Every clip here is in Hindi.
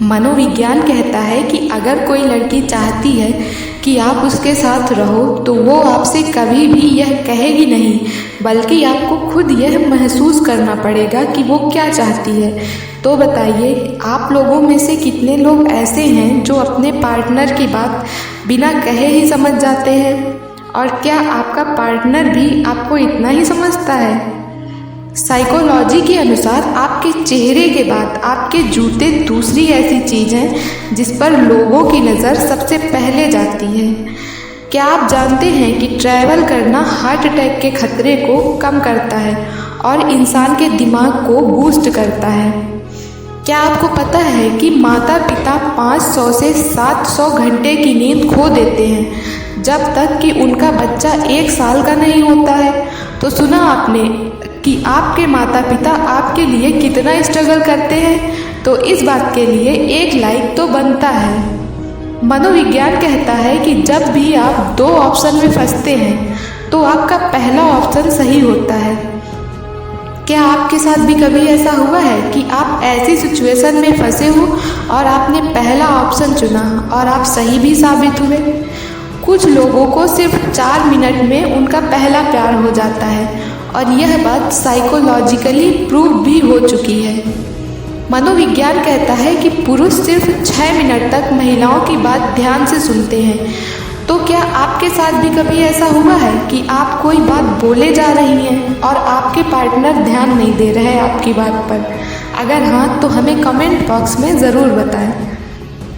मनोविज्ञान कहता है कि अगर कोई लड़की चाहती है कि आप उसके साथ रहो तो वो आपसे कभी भी यह कहेगी नहीं, बल्कि आपको खुद यह महसूस करना पड़ेगा कि वो क्या चाहती है। तो बताइए, आप लोगों में से कितने लोग ऐसे हैं जो अपने पार्टनर की बात बिना कहे ही समझ जाते हैं? और क्या आपका पार्टनर भी आपको इतना ही समझता है? साइकोलॉजी के अनुसार आपके चेहरे के बाद आपके जूते दूसरी ऐसी चीज़ है जिस पर लोगों की नज़र सबसे पहले जाती है। क्या आप जानते हैं कि ट्रैवल करना हार्ट अटैक के खतरे को कम करता है और इंसान के दिमाग को बूस्ट करता है? क्या आपको पता है कि माता पिता 500 से 700 घंटे की नींद खो देते हैं जब तक कि उनका बच्चा 1 साल का नहीं होता है? तो सुना आपने कि आपके माता पिता आपके लिए कितना स्ट्रगल करते हैं, तो इस बात के लिए 1 लाइक तो बनता है। मनोविज्ञान कहता है कि जब भी आप 2 ऑप्शन में फंसते हैं तो आपका पहला ऑप्शन सही होता है। क्या आपके साथ भी कभी ऐसा हुआ है कि आप ऐसी सिचुएशन में फंसे हो और आपने पहला ऑप्शन चुना और आप सही भी साबित हुए? कुछ लोगों को सिर्फ 4 मिनट में उनका पहला प्यार हो जाता है और यह बात साइकोलॉजिकली प्रूव भी हो चुकी है। मनोविज्ञान कहता है कि पुरुष सिर्फ 6 मिनट तक महिलाओं की बात ध्यान से सुनते हैं। तो क्या आपके साथ भी कभी ऐसा हुआ है कि आप कोई बात बोले जा रही हैं और आपके पार्टनर ध्यान नहीं दे रहे हैं आपकी बात पर? अगर हाँ, तो हमें कमेंट बॉक्स में ज़रूर बताएं।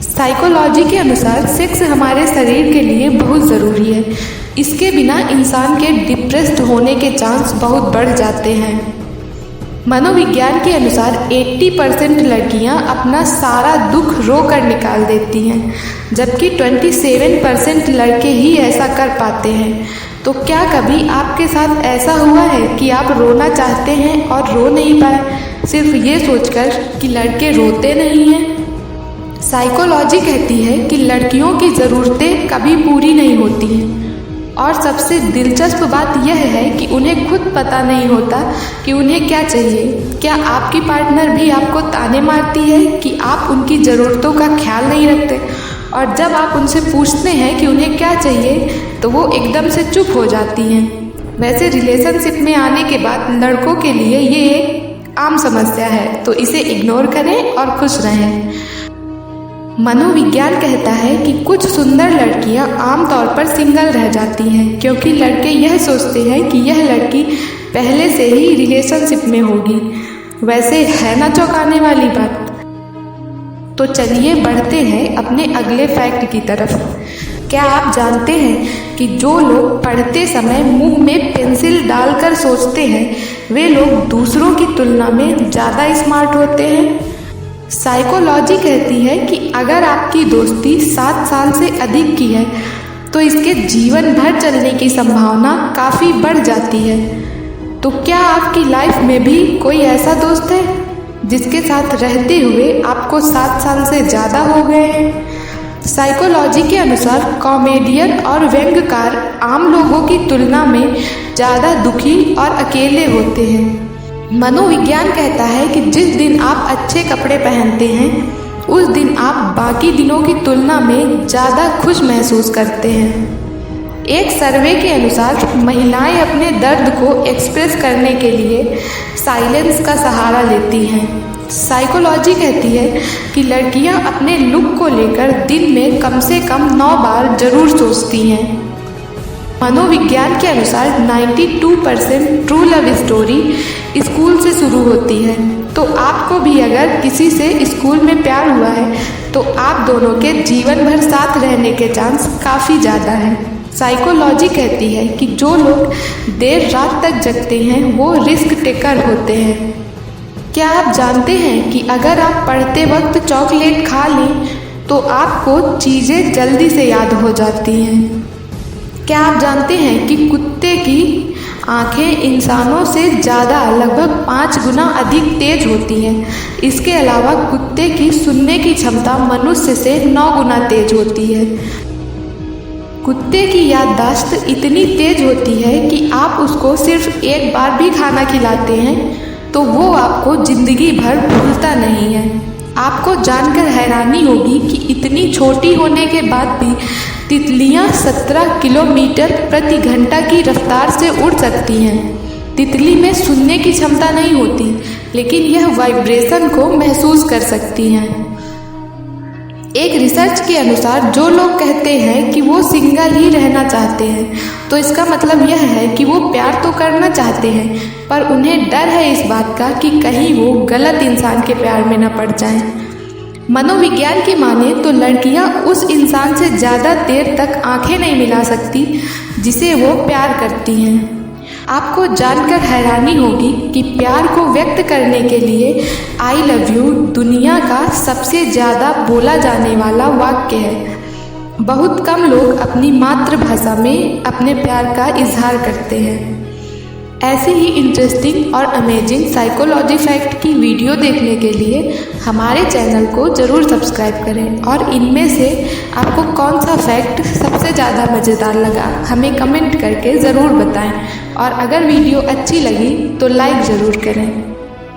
साइकोलॉजी के अनुसार सेक्स हमारे शरीर के लिए बहुत ज़रूरी है। इसके बिना इंसान के डिप्रेस्ड होने के चांस बहुत बढ़ जाते हैं। मनोविज्ञान के अनुसार 80% लड़कियां अपना सारा दुख रो कर निकाल देती हैं, जबकि 27% लड़के ही ऐसा कर पाते हैं। तो क्या कभी आपके साथ ऐसा हुआ है कि आप रोना चाहते हैं और रो नहीं पाए, सिर्फ ये सोचकर कि लड़के रोते नहीं हैं? साइकोलॉजी कहती है कि लड़कियों की ज़रूरतें कभी पूरी नहीं होती हैं और सबसे दिलचस्प बात यह है कि उन्हें खुद पता नहीं होता कि उन्हें क्या चाहिए। क्या आपकी पार्टनर भी आपको ताने मारती है कि आप उनकी ज़रूरतों का ख्याल नहीं रखते, और जब आप उनसे पूछते हैं कि उन्हें क्या चाहिए तो वो एकदम से चुप हो जाती हैं? वैसे रिलेशनशिप में आने के बाद लड़कों के लिए ये एक आम समस्या है, तो इसे इग्नोर करें और खुश रहें। मनोविज्ञान कहता है कि कुछ सुंदर लड़कियां आमतौर पर सिंगल रह जाती हैं क्योंकि लड़के यह सोचते हैं कि यह लड़की पहले से ही रिलेशनशिप में होगी। वैसे है ना चौंकाने वाली बात? तो चलिए बढ़ते हैं अपने अगले फैक्ट की तरफ। क्या आप जानते हैं कि जो लोग पढ़ते समय मुंह में पेंसिल डालकर सोचते हैं वे लोग दूसरों की तुलना में ज़्यादा स्मार्ट होते हैं? साइकोलॉजी कहती है कि अगर आपकी दोस्ती 7 साल से अधिक की है तो इसके जीवन भर चलने की संभावना काफ़ी बढ़ जाती है। तो क्या आपकी लाइफ में भी कोई ऐसा दोस्त है जिसके साथ रहते हुए आपको 7 साल से ज़्यादा हो गए हैं? साइकोलॉजी के अनुसार कॉमेडियन और व्यंग्यकार आम लोगों की तुलना में ज़्यादा दुखी और अकेले होते हैं। मनोविज्ञान कहता है कि जिस दिन आप अच्छे कपड़े पहनते हैं उस दिन आप बाकी दिनों की तुलना में ज़्यादा खुश महसूस करते हैं। एक सर्वे के अनुसार महिलाएं अपने दर्द को एक्सप्रेस करने के लिए साइलेंस का सहारा लेती हैं। साइकोलॉजी कहती है कि लड़कियां अपने लुक को लेकर दिन में कम से कम 9 बार जरूर सोचती हैं। मनोविज्ञान के अनुसार 92% ट्रू लव स्टोरी स्कूल से शुरू होती है। तो आपको भी अगर किसी से स्कूल में प्यार हुआ है तो आप दोनों के जीवन भर साथ रहने के चांस काफ़ी ज़्यादा है। साइकोलॉजी कहती है कि जो लोग देर रात तक जगते हैं वो रिस्क टेकर होते हैं। क्या आप जानते हैं कि अगर आप पढ़ते वक्त चॉकलेट खा लें तो आपको चीज़ें जल्दी से याद हो जाती हैं? क्या आप जानते हैं कि कुत्ते की आँखें इंसानों से ज़्यादा लगभग 5 गुना अधिक तेज होती हैं? इसके अलावा कुत्ते की सुनने की क्षमता मनुष्य से 9 गुना तेज होती है। कुत्ते की याददाश्त इतनी तेज होती है कि आप उसको सिर्फ एक बार भी खाना खिलाते हैं तो वो आपको ज़िंदगी भर भूलता नहीं है। आपको जानकर हैरानी होगी कि इतनी छोटी होने के बाद भी तितलियां 17 किलोमीटर प्रति घंटा की रफ्तार से उड़ सकती हैं। तितली में सुनने की क्षमता नहीं होती, लेकिन यह वाइब्रेशन को महसूस कर सकती हैं। एक रिसर्च के अनुसार जो लोग कहते हैं कि वो सिंगल ही रहना चाहते हैं, तो इसका मतलब यह है कि वो प्यार तो करना चाहते हैं, पर उन्हें डर है इस बात का कि कहीं वो गलत इंसान के प्यार में न पड़ जाएं। मनोविज्ञान की माने तो लड़कियां उस इंसान से ज़्यादा देर तक आंखें नहीं मिला सकती जिसे वो प्यार करती हैं। आपको जानकर हैरानी होगी कि प्यार को व्यक्त करने के लिए आई लव यू दुनिया का सबसे ज़्यादा बोला जाने वाला वाक्य है। बहुत कम लोग अपनी मातृभाषा में अपने प्यार का इजहार करते हैं। ऐसे ही इंटरेस्टिंग और अमेजिंग साइकोलॉजी फैक्ट की वीडियो देखने के लिए हमारे चैनल को ज़रूर सब्सक्राइब करें और इनमें से आपको कौन सा फैक्ट सबसे ज़्यादा मज़ेदार लगा हमें कमेंट करके ज़रूर बताएं। और अगर वीडियो अच्छी लगी तो लाइक ज़रूर करें।